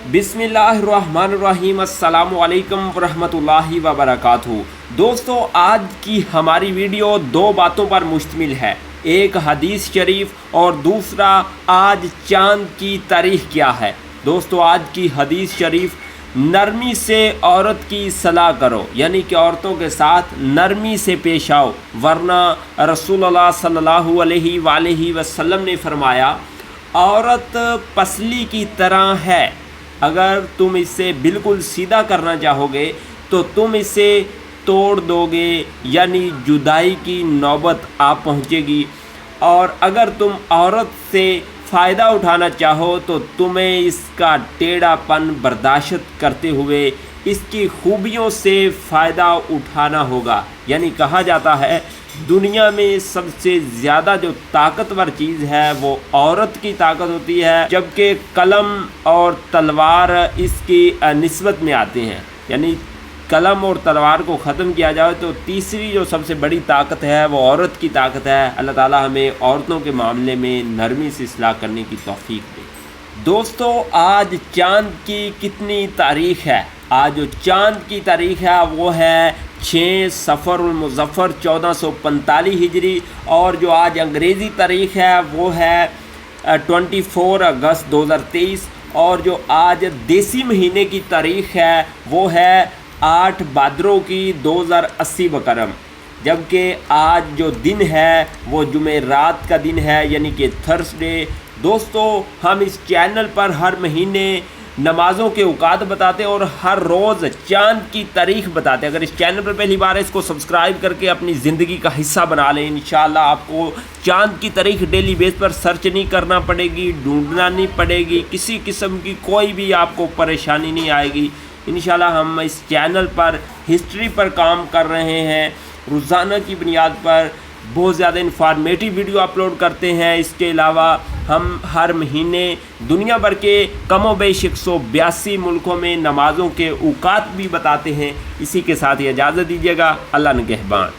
बिस्मिल्लाहिर्रहमानिर्रहीम। अस्सलामु अलैकुम वरहमतुल्लाहि वबरकातुहू। दोस्तों, आज की हमारी वीडियो दो बातों पर मुश्तमिल है। एक हदीस शरीफ और दूसरा आज चाँद की तारीख क्या है। दोस्तों, आज की हदीस शरीफ, नरमी से औरत की सलाह करो, यानी कि औरतों के साथ नरमी से पेश आओ, वरना रसूलुल्लाह सल्लल्लाहु अलैहि वसल्लम ने फरमाया, औरत पसली की तरह है, अगर तुम इसे बिल्कुल सीधा करना चाहोगे तो तुम इसे तोड़ दोगे, यानी जुदाई की नौबत आ पहुँचेगी। और अगर तुम औरत से फ़ायदा उठाना चाहो तो तुम्हें इसका टेढ़ापन बर्दाश्त करते हुए इसकी खूबियों से फ़ायदा उठाना होगा। यानी कहा जाता है, दुनिया में सबसे ज़्यादा जो ताकतवर चीज़ है वो औरत की ताकत होती है, जबकि कलम और तलवार इसकी निस्बत में आते हैं। यानी कलम और तलवार को ख़त्म किया जाए तो तीसरी जो सबसे बड़ी ताकत है वो औरत की ताकत है। अल्लाह ताला हमें औरतों के मामले में नरमी से इस्लाह करने की तौफीक दे। दोस्तों, आज चाँद की कितनी तारीख़ है? आज जो चाँद की तारीख़ है वो है 6 सफ़रुल मुज़फ़्फ़र 1445 हिजरी, और जो आज अंग्रेज़ी तारीख़ है वो है 24 अगस्त 2023, और जो आज देसी महीने की तारीख़ है वो है 8 भाद्रों की 2080 बकरम। जबकि आज जो दिन है वो जुमेरात का दिन है, यानी कि थर्सडे। दोस्तों, हम इस चैनल पर हर महीने नमाज़ों के औकात बताते हैं और हर रोज़ चाँद की तारीख़ बताते हैं। अगर इस चैनल पर पहली बार है, इसको सब्सक्राइब करके अपनी ज़िंदगी का हिस्सा बना लें। इंशाअल्लाह आपको चाँद की तारीख़ डेली बेस पर सर्च नहीं करना पड़ेगी, ढूंढना नहीं पड़ेगी, किसी किस्म की कोई भी आपको परेशानी नहीं आएगी। इंशाअल्लाह हम इस चैनल पर हिस्ट्री पर काम कर रहे हैं। रोज़ाना की बुनियाद पर बहुत ज़्यादा इन्फॉर्मेटिव वीडियो अपलोड करते हैं। इसके अलावा हम हर महीने दुनिया भर के कमोबेश 182 मुल्कों में नमाज़ों के औकात भी बताते हैं। इसी के साथ इजाज़त दीजिएगा। अल्लाह निगहबान।